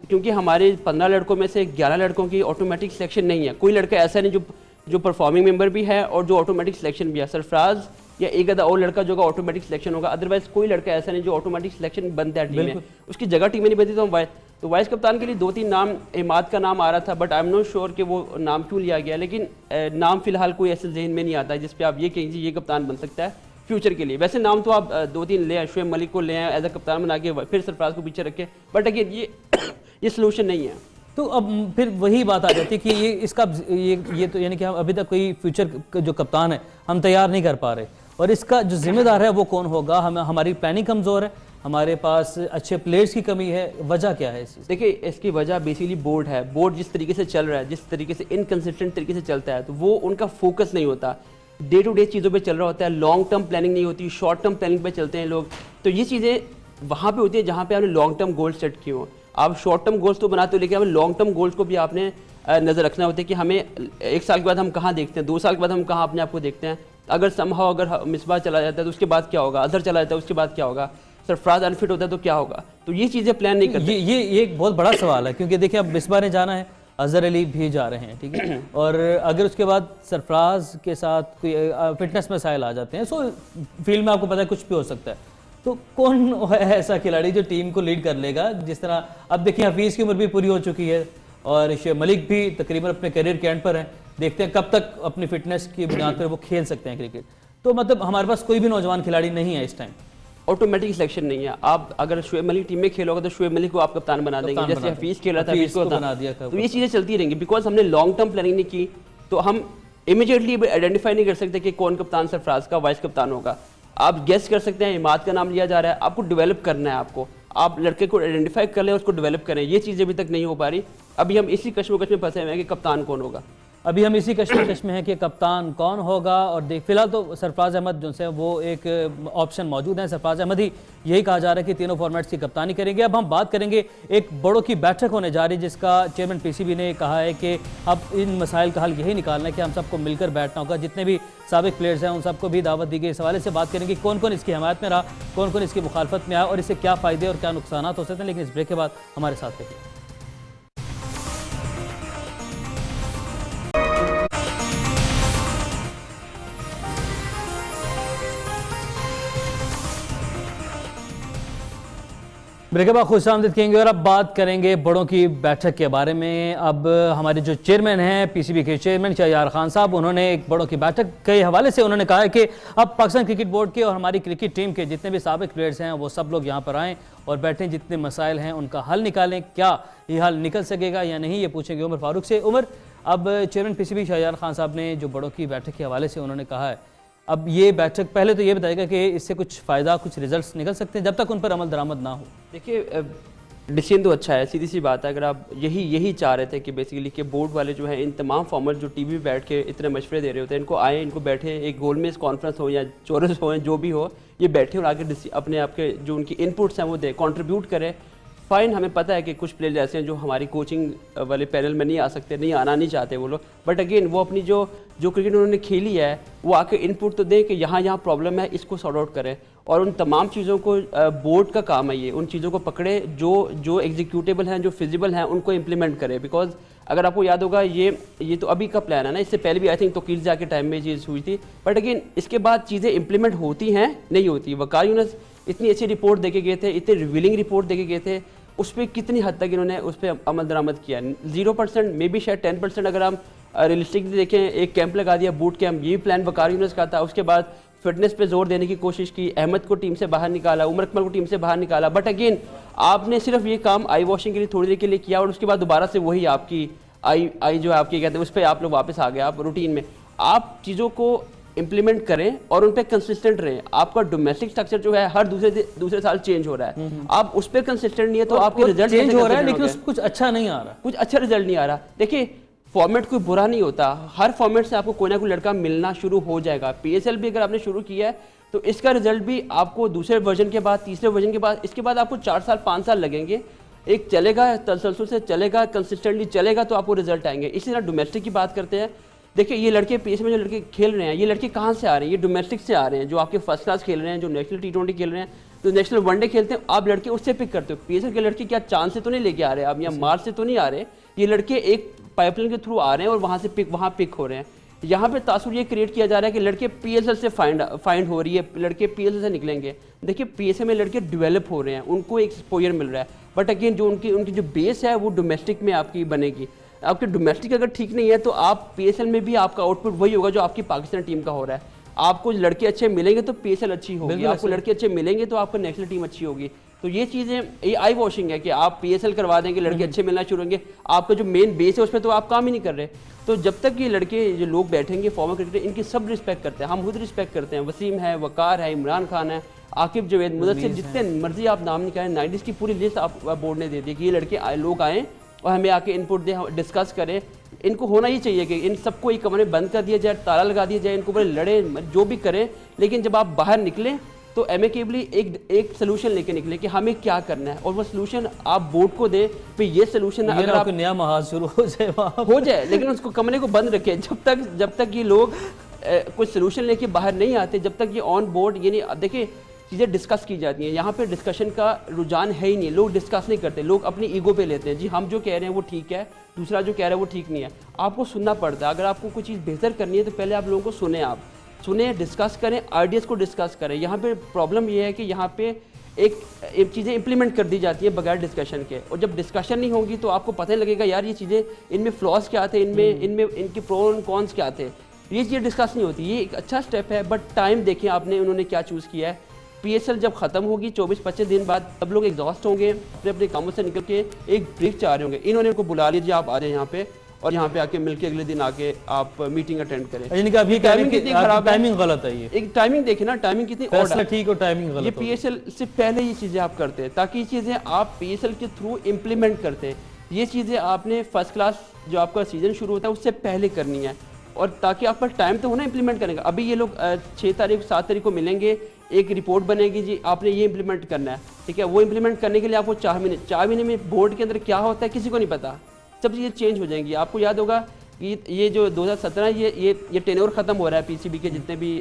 क्योंकि हमारे 15 लड़कों में से 11 लड़कों की ऑटोमेटिक सिलेक्शन नहीं है। कोई लड़का ऐसा नहीं जो परफॉर्मिंग मेंबर भी है और जो ऑटोमेटिक सिलेक्शन भी है। सरफराज या एक आधा और लड़का जो ऑटोमेटिक सिलेक्शन होगा, अदरवाइज कोई लड़का ऐसा नहीं जो ऑटोमेटिक सिलेक्शन बनता है टीम में, उसकी जगह टीम में नहीं बनती। तो हम तो वाइस कप्तान के लिए 2-3 नाम, इमाद का नाम आ रहा था, but I am not sure कि वो नाम क्यों लिया गया, लेकिन नाम फिलहाल कोई ऐसे जहन में नहीं आता है जिस पे आप ये कहेंगे ये कप्तान बन सकता है फ्यूचर के लिए। वैसे नाम तो आप 2-3 ले आए, शुएब मलिक को ले आए एज अ कप्तान बना के, फिर सरफराज को पीछे रखे, बट अगेन ये सोल्यूशन नहीं है। तो अब फिर वही बात आ जाती है कि ये इसका ये तो यानी कि हम अभी तक कोई फ्यूचर जो कप्तान है हम तैयार नहीं कर पा रहे, और इसका जो जिम्मेदार है वो कौन होगा? हमारी प्लानिंग कमज़ोर है, हमारे पास अच्छे प्लेयर्स की कमी है, वजह क्या है इस? देखिए इसकी वजह बेसिकली बोर्ड है। बोर्ड जिस तरीके से चल रहा है, जिस तरीके से इनकन्सिस्टेंट तरीके से चलता है, तो वो उनका फोकस नहीं होता, डे टू डे चीज़ों पे चल रहा होता है, लॉन्ग टर्म प्लानिंग नहीं होती, शॉर्ट टर्म प्लानिंग पे चलते हैं लोग। तो ये चीज़ें वहाँ पे होती है जहाँ पे आपने लॉन्ग टर्म गोल सेट किए हो। आप शॉर्ट टर्म गोल्स तो बनाते हो, लेकिन हमें लॉन्ग टर्म गोल्स को भी आपने नज़र रखना होता है कि हमें 1 साल के बाद हम कहाँ देखते हैं, 2 साल के बाद हम कहाँ अपने आप को देखते हैं। अगर समहाउ अगर मिसबाह चला जाता है तो उसके बाद क्या होगा, अजहर चला जाता है उसके बाद क्या होगा, सरफराज अनफिट होता है तो क्या होगा? तो ये चीज़ें प्लान नहीं करते। ये एक बहुत बड़ा सवाल है, क्योंकि देखिए अब मिसबाह ने जाना है, अजहर अली भी जा रहे हैं, ठीक है, और अगर उसके बाद सरफराज के साथ कोई फिटनेस मसाइल आ जाते हैं, सो फील्ड में आपको पता है कुछ भी हो सकता है, तो कौन है ऐसा खिलाड़ी जो टीम को लीड कर लेगा? जिस तरह अब देखिए हफीज़ की उम्र भी पूरी हो चुकी है और शुएब मलिक भी तकरीबन अपने करियर के एंड पर हैं, देखते हैं कब तक अपनी फिटनेस की बुनियाद पर वो खेल सकते हैं क्रिकेट। तो मतलब हमारे पास कोई भी नौजवान खिलाड़ी नहीं है इस टाइम, ऑटोमेटिक सिलेक्शन नहीं है। आप अगर शुएब मलिक टीम में खेलोगे तो शुएब मलिक को आप कप्तान बना देंगे, जैसे हफीज़ खेला था हफीज़ को बना दिया। तो ये चीज़ें चलती रहेंगी, बिकॉज हमने लॉन्ग टर्म प्लानिंग नहीं की, तो हम इमीडिएटली आइडेंटिफाई नहीं कर सकते कि कौन कप्तान सरफराज का वाइस कप्तान होगा। आप गेस कर सकते हैं, इमाद का नाम लिया जा रहा है, आपको डेवलप करना है, आपको आप लड़के को आइडेंटिफाई कर लें, उसको डेवलप करें। ये चीज़ें अभी तक नहीं हो पा रही, अभी हम इसी कश्मकश में फंसे हुए हैं कि कप्तान कौन होगा। अभी हम इसी कश्मकश में हैं कि कप्तान कौन होगा। और देख फिलहाल तो सरफराज अहमद जो है वो एक ऑप्शन मौजूद है, सरफराज अहमद ही यही कहा जा रहा है कि तीनों फॉर्मेट्स की कप्तानी करेंगे। अब हम बात करेंगे, एक बड़ों की बैठक होने जा रही है जिसका चेयरमैन पीसीबी ने कहा है कि अब इन मसाइल का हल यही निकालना है कि हम सबको मिलकर बैठना होगा, जितने भी साबिक प्लेयर्स हैं उन सबको भी दावत दी गई। इस हवाले से बात करेंगे कौन कौन इसकी हमायत में रहा, कौन कौन इसकी मुखालफत में आया और इससे क्या फ़ायदे और क्या नुकसान हो सकते हैं। लेकिन इस ब्रेक के बाद हमारे साथ रहिए। ब्रेक के बाद खुश आमदीद कहेंगे और अब बात करेंगे बड़ों की बैठक के बारे में। अब हमारे जो चेयरमैन हैं पीसीबी के चेयरमैन शहरयार खान साहब, उन्होंने एक बड़ों की बैठक के हवाले से उन्होंने कहा है कि अब पाकिस्तान क्रिकेट बोर्ड के और हमारी क्रिकेट टीम के जितने भी साबिक प्लेयर्स हैं वो सब लोग यहाँ पर आएँ और बैठें, जितने मसाइल हैं उनका हल निकालें। क्या ये हल निकल सकेगा या नहीं, ये पूछेंगे उमर फारूक से। उमर, अब चेयरमैन पीसीबी शहरयार खान साहब ने जो बड़ों की बैठक के हवाले से उन्होंने कहा है, अब ये बैठक पहले तो ये बताएगा कि इससे कुछ फ़ायदा, कुछ रिजल्ट्स निकल सकते हैं जब तक उन पर अमल दरामद ना हो। देखिए डिसीजन तो अच्छा है, सीधी सी बात है। अगर आप यही चाह रहे थे कि बेसिकली कि बोर्ड वाले जो हैं इन तमाम फॉर्मेट जो टीवी बैठ के इतने मशवरे दे रहे होते हैं, इनको आए, इनको बैठे, एक गोल में कॉन्फ्रेंस हो या चौरस हो, जो भी हो, ये बैठे और आगे अपने आपके जो उनकी इनपुट्स हैं वो दे, कंट्रीब्यूट करें। फ़ाइन, हमें पता है कि कुछ प्लेयर ऐसे हैं जो हमारी कोचिंग वाले पैनल में नहीं आ सकते, नहीं आना नहीं चाहते वो लोग, बट अगेन वो अपनी जो क्रिकेट उन्होंने खेली है वो आके इनपुट तो दें कि यहाँ प्रॉब्लम है, इसको सॉर्ट आउट करें। और उन तमाम चीज़ों को बोर्ड का काम है, ये उन चीज़ों को पकड़े जो एग्जीक्यूटेबल हैं, जो फिजिबल हैं, उनको इम्प्लीमेंट करें। बिकॉज अगर आपको याद होगा ये तो अभी का प्लान है ना, इससे पहले भी आई थिंक तोकील ज़िया के टाइम में ये चीज़ हुई थी, बट अगेन इसके बाद चीज़ें इम्प्लीमेंट होती हैं नहीं होती। वकार यूनुस इतनी अच्छी रिपोर्ट दे के गए थे, इतनी रिवीलिंग रिपोर्ट दे के गए थे, उस पर कितनी हद तक इन्होंने उस पर अमल दरामद किया? 0%, मे बी शायद 10%। अगर हम रियलिस्टिकली देखें, एक कैंप लगा दिया, बूट कैंप, ये प्लान वकार यूनुस का था। उसके बाद फिटनेस पे जोर देने की कोशिश की, अहमद को टीम से बाहर निकाला, उमर अकमल को टीम से बाहर निकाला, बट अगेन आपने सिर्फ ये काम आई वॉशिंग के लिए थोड़ी देर के लिए किया और उसके बाद दोबारा से वही आपकी आई जो आपकी कहते हैं उस पर आप लोग वापस आ गए। आप रूटीन में आप चीज़ों को इम्प्लीमेंट करें और उन पर कंसिस्टेंट रहें। आपका डोमेस्टिक स्ट्रक्चर जो है हर दूसरे साल चेंज हो रहा है, आप उस पर कंसिस्टेंट नहीं है तो आपके रिजल्ट चेंज हो रहा है लेकिन कुछ अच्छा नहीं आ रहा, कुछ अच्छा रिजल्ट नहीं आ रहा। देखिए फॉर्मेट कोई बुरा नहीं होता, हर फॉर्मेट से आपको कोई ना कोई लड़का मिलना शुरू हो जाएगा। पीएसएल भी अगर आपने शुरू किया है तो इसका रिजल्ट भी आपको दूसरे वर्जन के बाद, तीसरे वर्जन के बाद, इसके बाद आपको 4 साल 5 साल लगेंगे। एक चलेगा, तसलसल से चलेगा, कंसिस्टेंटली चलेगा तो आपको रिजल्ट आएंगे। इसी तरह डोमेस्टिक की बात करते हैं, देखिए ये लड़के पीएसएल में जो लड़के खेल रहे हैं, ये लड़के कहाँ से आ रहे हैं? ये डोमेस्टिक से आ रहे हैं, जो आपके फर्स्ट क्लास खेल रहे हैं, जो नेशनल T20 खेल रहे हैं, जो नेशनल वनडे खेलते हैं, आप लड़के उससे पिक करते हो। पीएसएल के लड़के क्या चांद से तो नहीं लेके आ रहे हैं आप, या मार्च से तो नहीं आ रहे, ये लड़के एक पाइपलाइन के थ्रू आ रहे हैं और वहाँ से पिक हो रहे हैं। यहाँ पे तासुर ये क्रिएट किया जा रहा है कि लड़के पीएसएल से फाइंड हो रही है, लड़के पीएसएल से निकलेंगे। देखिए पीएसएल में लड़के डेवलप हो रहे हैं, उनको एक एक्सपोजर मिल रहा है। बट अगेन जो उनकी उनकी जो बेस है वो डोमेस्टिक में आपकी बनेगी। आपके डोमेस्टिक अगर ठीक नहीं है तो आप PSL में भी आपका आउटपुट वही होगा जो आपकी पाकिस्तान टीम का हो रहा है। आपको लड़के अच्छे मिलेंगे तो PSL अच्छी होगी, आपको लड़के अच्छे मिलेंगे तो आपको नेशनल टीम अच्छी होगी। तो ये चीज़ें, ये आई वॉशिंग है कि आप PSL करवा देंगे, लड़के अच्छे मिलना शुरू होंगे, आपका जो मेन बेस है उस पर तो आप काम ही नहीं कर रहे। तो जब तक ये लड़के जो लोग बैठेंगे फॉर्मर क्रिकेटर, इनकी सब रिस्पेक्ट करते हैं, हम खुद रिस्पेक्ट करते हैं। वसीम है, वकार है, इमरान खान है, आकिब जवेद, मुदस्सिर, जितने मर्जी आप नाम निकालें, 90s की पूरी लिस्ट आप बोर्ड ने दे दी कि ये लड़के लोग आएँ और हमें आके इनपुट दें, डिस्कस करें। इनको होना ही चाहिए कि इन सबको एक कमरे बंद कर दिया जाए, ताला लगा दिया जाए, इनको बड़े लड़े जो भी करें, लेकिन जब आप बाहर निकलें तो एमिकेबली एक सोल्यूशन लेके निकले कि हमें क्या करना है, और वो सोल्यूशन आप बोर्ड को दे। फिर ये सोल्यूशन अगर आप नया महाज शुरू हो जाए लेकिन उसको कमरे को बंद रखें जब तक ये लोग कुछ सोल्यूशन लेके बाहर नहीं आते, जब तक ये ऑन बोर्ड, ये नहीं देखिए चीज़ें डिस्कस की जाती हैं। यहाँ पे डिस्कशन का रुझान है ही नहीं, लोग डिस्कस नहीं करते, लोग अपनी ईगो पे लेते हैं जी हम जो कह रहे हैं वो ठीक है, दूसरा जो कह रहा है वो ठीक नहीं है। आपको सुनना पड़ता है, अगर आपको कोई चीज़ बेहतर करनी है तो पहले आप लोगों को सुने, डिस्कस करें, आइडियाज़ को डिस्कस करें। यहाँ पे प्रॉब्लम ये है कि यहाँ पे एक चीज़ें इंप्लीमेंट कर दी जाती है बगैर डिस्कशन के, और जब डिस्कशन नहीं होगी तो आपको पता ही लगेगा यार ये चीज़ें, इनमें फ्लॉज क्या थे, इनमें इनके प्रो और कॉन्स क्या थे, ये चीज़ें डिस्कस नहीं होती। ये एक अच्छा स्टेप है, बट टाइम देखें आपने उन्होंने क्या चूज़ किया है। PSL जब ख़त्म होगी 24-25 दिन बाद, तब लोग एग्जॉस्ट होंगे, अपने अपने कामों से निकल के एक ब्रेक चाह रहे होंगे। इन्होंने उनको बुला लीजिए, आप आ जाए यहाँ पे, और यहाँ पे आके मिलके अगले दिन आके आप मीटिंग अटेंड करें। अभी टाइमिंग कितनी खराब है, टाइमिंग गलत है। ये एक टाइमिंग देखें ना, टाइमिंग कितनी फैसला ठीक और टाइमिंग गलत। ये PSL से पहले ये चीज़ें आप करते हैं, ताकि ये चीज़ें आप PSL के थ्रू इम्प्लीमेंट करते हैं। ये चीज़ें आपने फर्स्ट क्लास जो आपका सीज़न शुरू होता है उससे पहले करनी है, और ताकि आप पर टाइम तो होना इम्प्लीमेंट करेंगे। अभी ये लोग 6 तारीख 7 तारीख को मिलेंगे, एक रिपोर्ट बनेगी जी आपने ये इम्प्लीमेंट करना है, ठीक है। वो इम्प्लीमेंट करने के लिए आपको 4 महीने में बोर्ड के अंदर क्या होता है किसी को नहीं पता, सब चीज़ें चेंज हो जाएंगी। आपको याद होगा कि ये जो 2017 ये टेन्योर ख़त्म हो रहा है, PCB के जितने भी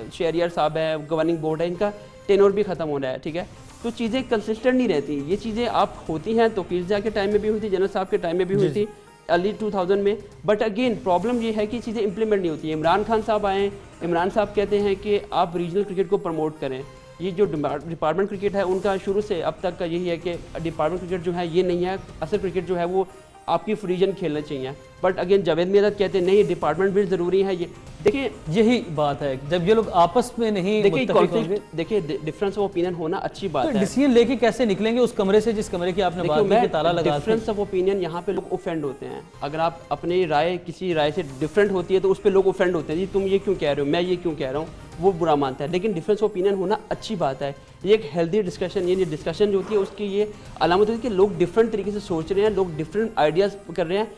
शहरियार साहब है, गवर्निंग बोर्ड है, इनका टेन्योर भी ख़त्म हो रहा है, ठीक है। तो चीज़ें कंसिस्टेंट नहीं रहती, ये चीज़ें आप होती हैं तो पीरजा के टाइम में भी हुई थी, जनरल साहब के टाइम में भी हुई थी, अर्ली 2000 में। बट अगेन प्रॉब्लम ये है कि चीज़ें इंप्लीमेंट नहीं होती है। इमरान खान साहब आए, इमरान साहब कहते हैं कि आप रीजनल क्रिकेट को प्रमोट करें। ये जो डिपार्टमेंट क्रिकेट है उनका शुरू से अब तक का यही है कि डिपार्टमेंट क्रिकेट जो है ये नहीं है, असल क्रिकेट जो है वो आपकी फ्री रीजन खेलना चाहिए। बट अगेन जावेद मियां कहते हैं नहीं, डिपार्टमेंट भी ज़रूरी है। ये देखिए यही बात है, जब ये लोग आपस में नहीं देखिए डिफरेंस ऑफ ओपिनियन होना अच्छी बात है। डिसीजन लेके कैसे निकलेंगे उस कमरे से जिस कमरे की आपने बात की, ताला लगा। डिफरेंस ऑफ ओपिनियन यहाँ पे लोग ऑफेंड होते हैं। अगर आप अपनी राय किसी राय से डिफरेंट होती है तो उस पर लोग ऑफेंड होते हैं, जी तुम ये क्यों कह रहे हो, मैं ये क्यों कह रहा हूँ, वो बुरा मानता है। लेकिन डिफरेंस ऑफ ओपिनियन होना अच्छी बात है, ये एक हेल्दी डिस्कशन, ये डिस्कशन जो होती है उसकी ये अलामत होती है कि लोग डिफरेंट तरीके से सोच रहे हैं, लोग डिफरेंट आइडियाज़ कर रहे हैं।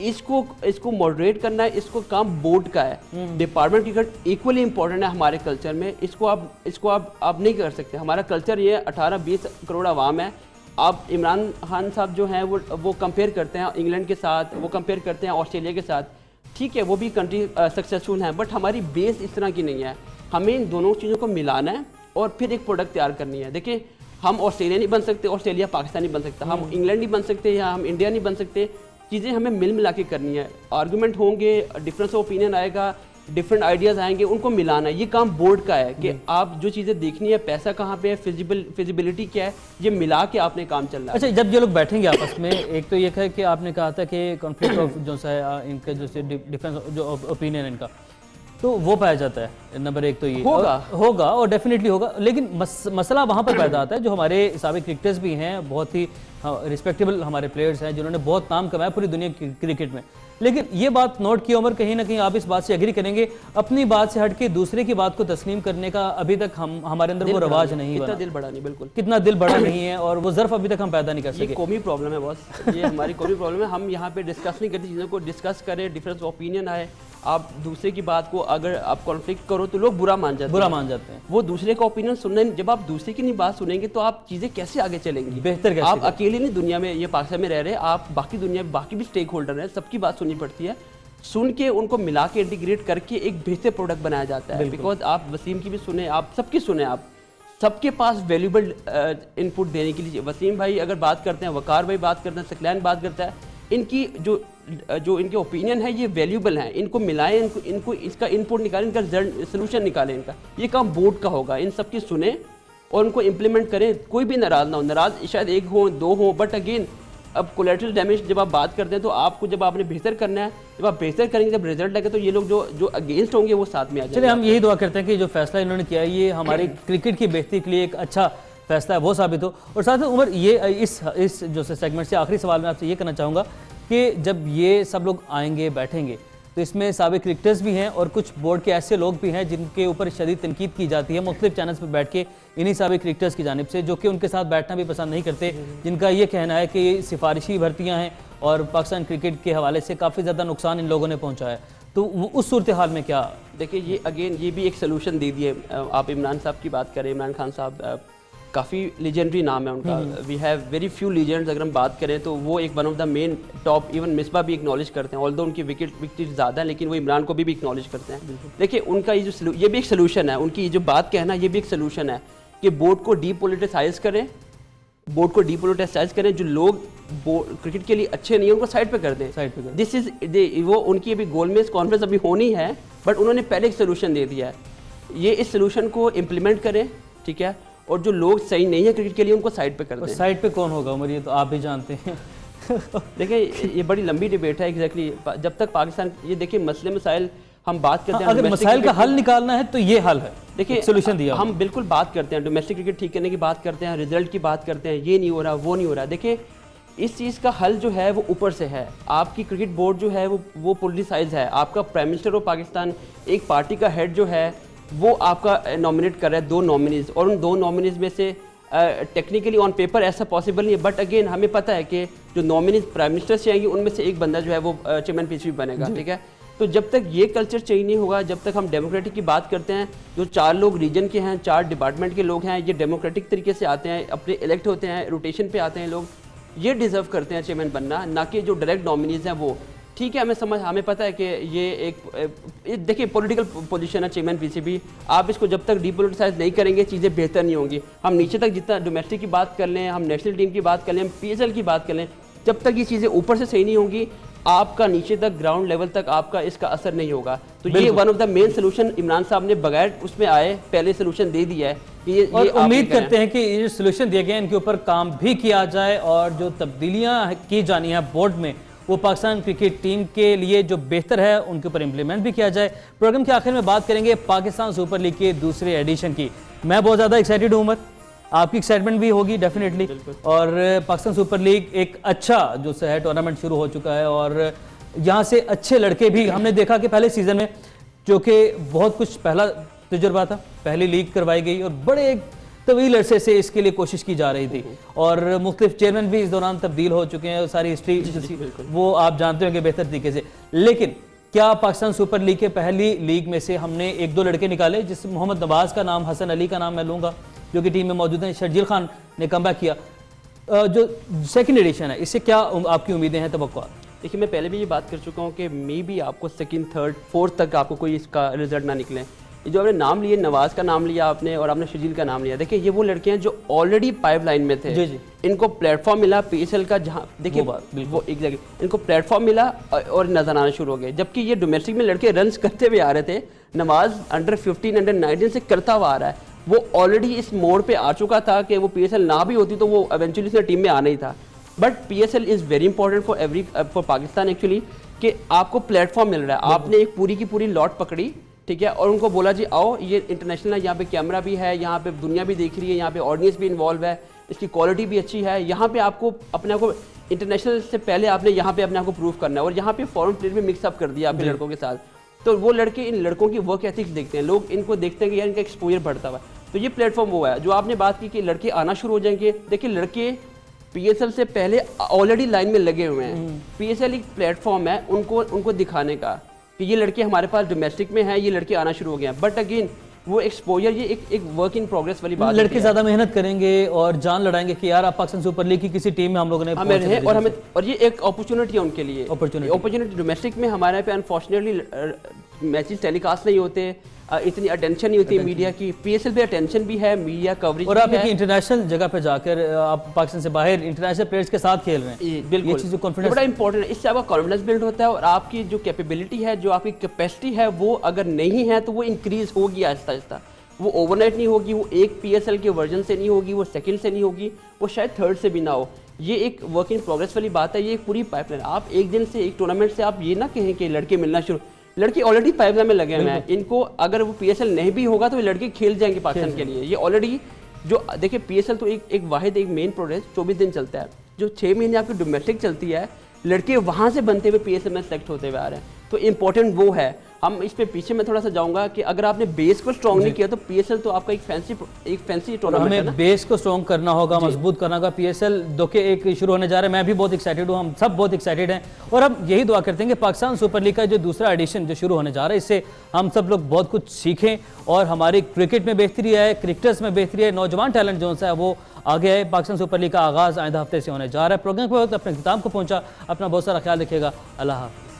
इसको मॉडरेट करना है, इसको काम बोर्ड का है। डिपार्टमेंट क्रिकेट इक्वली इंपॉर्टेंट है हमारे कल्चर में, इसको आप नहीं कर सकते। हमारा कल्चर ये 18-20 करोड़ आवाम है। आप इमरान खान साहब जो हैं वो कंपेयर करते हैं इंग्लैंड के साथ, वो कंपेयर करते हैं ऑस्ट्रेलिया के साथ, ठीक है वो भी कंट्री सक्सेसफुल हैं, बट हमारी बेस इस तरह की नहीं है। हमें इन दोनों चीज़ों को मिलाना है और फिर एक प्रोडक्ट तैयार करनी है। देखिए हम ऑस्ट्रेलिया नहीं बन सकते, ऑस्ट्रेलिया पाकिस्तान नहीं बन सकता, हम इंग्लैंड नहीं बन सकते या हम इंडिया नहीं बन सकते। चीज़ें हमें मिला के करनी है। आर्गूमेंट होंगे, डिफरेंस ऑफ ओपिनियन आएगा, डिफरेंट आइडियाज़ आएंगे, उनको मिलाना है। ये काम बोर्ड का है कि आप जो चीज़ें देखनी है, पैसा कहाँ पे है, फिजिबिलिटी क्या है, ये मिला के आपने काम चलना है। अच्छा, जब ये लोग बैठेंगे आपस में, एक तो ये है कि आपने कहा था कि कॉन्फ्लिक्ट ऑफ जो है इनका जो डिफरेंस जो ओपिनियन इनका, तो वो पाया जाता है। नंबर एक तो ये होगा और डेफिनेटली होगा, लेकिन मसला वहाँ पर पैदा आता है जो हमारे साबिक क्रिकेटर्स भी हैं, बहुत ही रिस्पेक्टेबल हमारे प्लेयर्स हैं जिन्होंने बहुत नाम कमाया पूरी दुनिया की क्रिकेट में। लेकिन ये बात नोट की उमर, कहीं ना कहीं आप इस बात से एग्री करेंगे, अपनी बात से हट के दूसरे की बात को तस्लीम करने का अभी तक हमारे अंदर वो रवाज नहीं बना। दिल बड़ा नहीं, बिल्कुल कितना दिल बड़ा नहीं है, और वो ज़र्फ अभी तक हम पैदा नहीं कर सके। कौमी प्रॉब्लम है बॉस, ये हमारी कौमी प्रॉब्लम है। हम यहाँ पे डिस्कस नहीं करते चीज़ों को, डिस्कस करें, डिफरेंस ऑफ ओपिनियन आए, आप दूसरे की बात को अगर आप कॉन्फ्लिक्ट करो तो लोग बुरा मान जाते हैं। वो दूसरे का ओपिनियन सुनने, जब आप दूसरे की नहीं बात सुनेंगे तो आप चीज़ें कैसे आगे चलेंगी, बेहतर कैसे? आप अकेले नहीं दुनिया में, ये पाकिस्तान में रह रहे, आप बाकी दुनिया में बाकी भी स्टेक होल्डर हैं, सबकी बात सुननी पड़ती है। सुन के उनको मिला के इंटीग्रेट करके एक बेहतर प्रोडक्ट बनाया जाता है। बिकॉज आप वसीम की भी सुने, आप सबकी सुने, आप सबके पास वैल्यूबल इनपुट देने के लिए। वसीम भाई अगर बात करते हैं, वकार भाई बात करते हैं, सकलैन बात करता है, इनकी जो इनके ओपिनियन है ये वैल्यूबल हैं, इनको मिलाएं, इनको इसका इनपुट निकालें, इनका सोल्यूशन निकालें। इनका ये काम बोर्ड का होगा, इन सबकी सुने और उनको इम्प्लीमेंट करें, कोई भी नाराज़ ना हो। नाराज़ शायद एक हो, दो हो, बट अगेन अब कोलेटरल डैमेज जब आप बात करते हैं तो आपको जब आपने बेहतर करना है, जब आप बेहतर करेंगे, जब रिजल्ट लगे तो ये लोग जो अगेंस्ट होंगे वो साथ में आ जाएंगे। चलिए हम यही दुआ करते हैं कि जो फैसला इन्होंने किया है ये हमारे क्रिकेट की बेहतरी के लिए एक अच्छा फैसला है, वो साबित हो। और साथ ही उमर, ये इस जो सेगमेंट से आखिरी सवाल मैं आपसे ये करना चाहूँगा कि जब ये सब लोग आएंगे बैठेंगे तो इसमें साबिक क्रिकेटर्स भी हैं और कुछ बोर्ड के ऐसे लोग भी हैं जिनके ऊपर शदीद तनकीद की जाती है मुख्तलिफ चैनल्स पर बैठ के इन्हीं साबिक क्रिकेटर्स की जानिब से, जो कि उनके साथ बैठना भी पसंद नहीं करते, जिनका ये कहना है कि ये सिफारिशी भर्तियाँ हैं और पाकिस्तान क्रिकेट के हवाले से काफ़ी ज़्यादा नुकसान इन लोगों ने पहुँचाया। तो उस सूरत हाल में क्या? देखिए ये अगेन ये भी एक सोल्यूशन दे दिए। आप इमरान साहब की बात करें, इमरान खान साहब काफ़ी लीजेंडरी नाम है उनका, we have very few legends. अगर हम बात करें तो वो एक one of the main top, even Misbah भी एक्नॉलेज करते हैं, ऑल्दो उनकी विकेट ज़्यादा है लेकिन वो इमरान को भी एक्नॉलेज करते हैं। देखिए उनका ये भी एक सोल्यूशन है, उनकी जो बात कहना ये भी एक सोल्यूशन है कि बोर्ड को डीपोलिटिसाइज करें, बोर्ड को डीपोलिटिसाइज करें, जो लोग क्रिकेट के लिए अच्छे नहीं है उनको साइड पे कर दें, साइड पे। दिस इज वो उनकी अभी गोलमेज कॉन्फ्रेंस अभी होनी है, बट उन्होंने पहले एक सोल्यूशन दे दिया है। ये इस सोल्यूशन को इम्प्लीमेंट करें, ठीक है, और जो लोग सही नहीं है क्रिकेट के लिए उनको साइड पे कर दें। साइड पे कौन होगा उमर, ये तो आप भी जानते हैं। देखिए ये बड़ी लंबी डिबेट है एग्जैक्टली। जब तक पाकिस्तान, ये देखिए मसले मसाइल हम बात करते हैं, अगर मसाइल का हल निकालना है तो ये हल है। देखिए सोल्यूशन दिया, हम बिल्कुल बात करते हैं डोमेस्टिक क्रिकेट ठीक करने की बात करते हैं, रिजल्ट की बात करते हैं, ये नहीं हो रहा, वो नहीं हो रहा। देखिए इस चीज़ का हल जो है वो ऊपर से है। आपकी क्रिकेट बोर्ड जो है वो पोलिटिसाइज है। आपका प्राइम मिनिस्टर ऑफ पाकिस्तान एक पार्टी का हेड जो है वो आपका नॉमिनेट कर रहा है 2 नॉमिनीज़, और उन 2 नॉमिनीज़ में से टेक्निकली ऑन पेपर ऐसा पॉसिबल नहीं है, बट अगेन हमें पता है कि जो नॉमिनीज प्राइम मिनिस्टर से आएंगे उनमें से एक बंदा जो है वो चेयरमैन पीसीबी बनेगा, ठीक है। तो जब तक ये कल्चर चेंज नहीं होगा, जब तक हम डेमोक्रेटिक की बात करते हैं, जो 4 लोग रीजन के हैं, 4 डिपार्टमेंट के लोग हैं, ये डेमोक्रेटिक तरीके से आते हैं, अपने इलेक्ट होते हैं, रोटेशन पे आते हैं लोग, ये डिज़र्व करते हैं चेयरमैन बनना, ना कि जो डायरेक्ट नॉमिनीज़ हैं वो। ठीक है, हमें पता है कि ये एक देखिए पॉलिटिकल पोजीशन है चेयरमैन पीसीबी। आप इसको जब तक डीपोलिटिसाइज नहीं करेंगे चीज़ें बेहतर नहीं होंगी। हम नीचे तक जितना डोमेस्टिक की बात कर लें, हम नेशनल टीम की बात कर लें, हम पीएसएल की बात कर लें, जब तक ये चीज़ें ऊपर से सही नहीं होंगी, आपका नीचे तक ग्राउंड लेवल तक आपका इसका असर नहीं होगा। तो ये one of the main solution Imran साहब ने बगैर उसमें आए पहले सोल्यूशन दे दिया है। ये उम्मीद करते हैं कि ये जो सोल्यूशन दिए गए इनके ऊपर काम भी किया जाए और जो तब्दीलियां की जानी है बोर्ड में वो पाकिस्तान क्रिकेट टीम के लिए जो बेहतर है उनके ऊपर इम्प्लीमेंट भी किया जाए। प्रोग्राम के आखिर में बात करेंगे पाकिस्तान सुपर लीग के दूसरे एडिशन की। मैं बहुत ज़्यादा एक्साइटेड हूँ उमर, आपकी एक्साइटमेंट भी होगी डेफिनेटली। और पाकिस्तान सुपर लीग एक अच्छा जो है टूर्नामेंट शुरू हो चुका है और यहाँ से अच्छे लड़के भी हमने देखा कि पहले सीजन में, जो कि बहुत कुछ पहला तजुर्बा था, पहली लीग करवाई गई और बड़े तवील अरसे से इसके लिए कोशिश की जा रही थी और मुख्तलिफ चेयरमैन भी इस दौरान तब्दील हो चुके हैं, सारी हिस्ट्री वो आप जानते होंगे बेहतर तरीके से। लेकिन क्या पाकिस्तान सुपर लीग के पहली लीग में से हमने 1-2 लड़के निकाले, जिसमें मोहम्मद नवाज का नाम, हसन अली का नाम मैं लूँगा जो कि टीम में मौजूद हैं, शर्जील खान ने कमबैक किया। जो सेकंड एडिशन है इससे क्या आपकी उम्मीदें हैं, तवक्कुआत? देखिए मैं पहले भी ये बात कर चुका हूँ कि मे बी आपको सेकंड, थर्ड, फोर्थ तक आपको कोई इसका रिजल्ट ना निकले। जो आपने नाम लिए, नवाज का नाम लिया आपने और आपने शर्जील का नाम लिया, देखिए ये वो लड़के हैं जो ऑलरेडी पाइपलाइन में थे। जी जी। इनको प्लेटफॉर्म मिला पीएसएल का, जहाँ देखिए वो एग्जैक्टली इनको प्लेटफॉर्म मिला और नजर आना शुरू हो गए। जबकि ये डोमेस्टिक में लड़के रन्स करते हुए आ रहे थे, नवाज अंडर 15 अंडर 19 से करता हुआ आ रहा है, वो ऑलरेडी इस मोड़ पे आ चुका था कि वो पीएसएल ना भी होती तो वो एवेंचुअली उसने टीम में आना ही था। But PSL is very important for Pakistan actually, कि आपको प्लेटफॉर्म मिल रहा है। आपने एक पूरी की पूरी लॉट पकड़ी, ठीक है, और उनको बोला जी आओ, ये इंटरनेशनल है, यहाँ पे कैमरा भी है, यहाँ पे दुनिया भी देख रही है, यहाँ पे ऑडियंस भी इन्वॉल्व है, इसकी क्वालिटी भी अच्छी है, यहाँ पे आपको अपने आप को इंटरनेशनल से पहले आपने यहाँ पे अपने आप को प्रूव करना है। और यहाँ पे फॉरेन प्लेयर भी मिक्सअप कर दिया आपके लड़कों के साथ। तो वो लड़के इन लड़कों की वर्क एथिक्स देखते हैं, लोग इनको देखते हैं कि यार इनका एक्सपोजर बढ़ता हुआ। तो ये प्लेटफॉर्म वो है जो आपने बात की कि लड़के आना शुरू हो जाएंगे। देखिए लड़के पीएसएल से पहले ऑलरेडी लाइन में लगे हुए हैं। पीएसएल एक प्लेटफॉर्म है उनको दिखाने का कि ये लड़के हमारे पास डोमेस्टिक में हैं, ये लड़के आना शुरू हो गए हैं। बट अगेन वो एक्सपोजर, ये एक वर्क इन प्रोग्रेस वाली बात है। लड़के ज्यादा मेहनत करेंगे और जान लड़ाएंगे कि यार आप पाकिस्तान सुपर लीग की किसी टीम में हम लोगों ने और ये एक अपॉर्चुनिटी है उनके लिए। अपॉर्चुनिटी डोमेस्टिक में हमारे पे अनफॉर्चुनेटली मैचेस टेलीकास्ट नहीं होते, इतनी अटेंशन नहीं होती मीडिया की। पीएसएल पे अटेंशन भी है, मीडिया कवरेज और आप एक इंटरनेशनल जगह पे जाकर आप पाकिस्तान से बाहर इंटरनेशनल प्लेयर्स के साथ खेल रहे हैं, बिल्कुल ये चीज़ कॉन्फिडेंस बड़ा इंपॉर्टेंट है। इससे आपका कॉन्फिडेंस बिल्ड होता है और आपकी जो कैपेबिलिटी है, जो आपकी कैपेसिटी है, वो अगर नहीं है तो वो इंक्रीज होगी आहिस्ता आहिस्ता। वो ओवरनाइट नहीं होगी, वो एक PSL के वर्जन से नहीं होगी, वो सेकंड से नहीं होगी, वो शायद थर्ड से भी ना हो। ये एक वर्क इन प्रोग्रेस वाली बात है, ये एक पूरी पाइपलाइन। आप एक दिन से एक टूर्नामेंट से आप ये ना कहें कि लड़के मिलना शुरू, लड़के ऑलरेडी पाइपलाइन में लगे हुए हैं। इनको अगर वो PSL नहीं भी होगा तो ये लड़के खेल जाएंगे पाकिस्तान के लिए। ये ऑलरेडी जो देखिए PSL तो एक वाहिद एक मेन प्रोग्रेस 24 दिन चलता है, जो 6 महीने आपकी डोमेस्टिक चलती है, लड़के वहाँ से बनते हुए PSL में सेलेक्ट होते हुए आ रहे हैं। तो इम्पोर्टेंट वो है। हम इस पे पीछे मैं थोड़ा सा जाऊंगा कि अगर आपने बेस को स्ट्रॉन्ग नहीं किया तो PSL तो आपका एक फैंसी टूर्नामेंट है ना। हमें बेस को स्ट्रॉन्ग करना होगा, मजबूत करना होगा। PSL दो के एक शुरू होने जा रहा है, मैं भी बहुत एक्साइटेड हूँ, हम सब बहुत एक्साइटेड हैं और हम यही दुआ करते हैं कि पाकिस्तान सुपर लीग का जो दूसरा एडिशन जो शुरू होने जा रहा है, इससे हम सब लोग बहुत कुछ सीखें और हमारी क्रिकेट में बेहतरी आए, क्रिकेटर्स में बेहतरी आए, नौजवान टैलेंट जो है वो आगे है। पाकिस्तान सुपर लीग का आगाज़ आइंदा हफ्ते से होने जा रहा है। प्रोग्राम के वक्त अपने इख्तिताम को पहुंचा। अपना बहुत सारा ख्याल रखिएगा। अल्लाह हाफ़िज़।